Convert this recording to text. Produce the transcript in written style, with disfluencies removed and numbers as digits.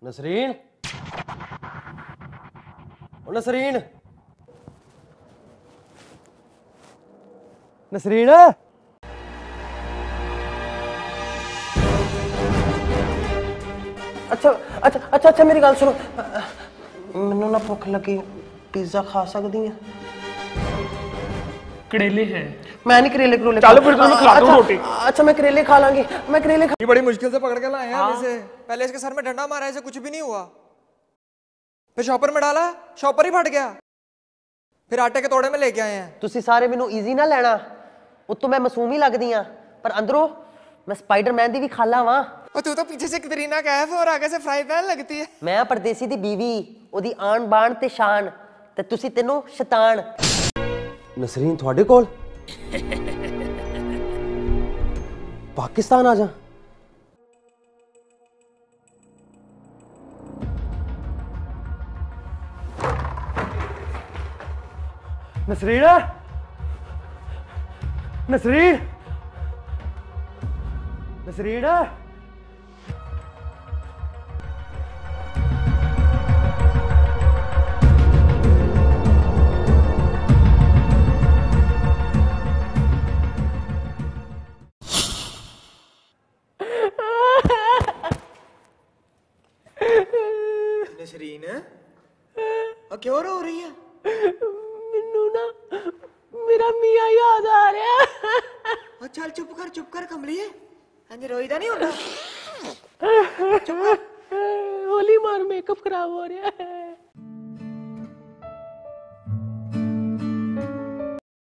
नसरीन, ओ नसरीन, नसरीन। अच्छा अच्छा अच्छा अच्छा मेरी गल सुनो, मैनू ना भुख लगी, पिज्जा खा सकती है? करेले है। मैं नहीं करेले करेले चलो फिर तुम्हें खिला दूं रोटी। अच्छा मैं करेले खा लांगी, मैं करेले ये बड़ी मुश्किल से पकड़ के लाए हैं इसे। पहले इसके सर में डंडा मारा, इसे कुछ भी नहीं हुआ। फिर शॉपर में डाला, शॉपर ही फट गया। फिर आटे के तोड़े में लेके आए हैं। तुसी सारे मैनू ईजी ना लेना, उत्तों मैं मासूम ही लगदी हां, पर अंदरों मैं स्पाइडरमैन दी भी खाला वां। और तू तो पीछे से कतरीना कैफ और आगे से फ्राई पैन लगती है। मैं परदेसी दी बीवी, ओदी आन बाण ते शान, ते तुसी तीनों शैतान। नसरीन थोड़े कोल पाकिस्तान आ जा। नसरीन, नसरीन, नसरीन। नसरीन, क्यों रो रही है? मैनू ना मेरा मियां याद आ रहा है। चल चुप कर कमलिए, अंज रोईदा नहीं होता। होली मार मेकअप खराब हो रहा है।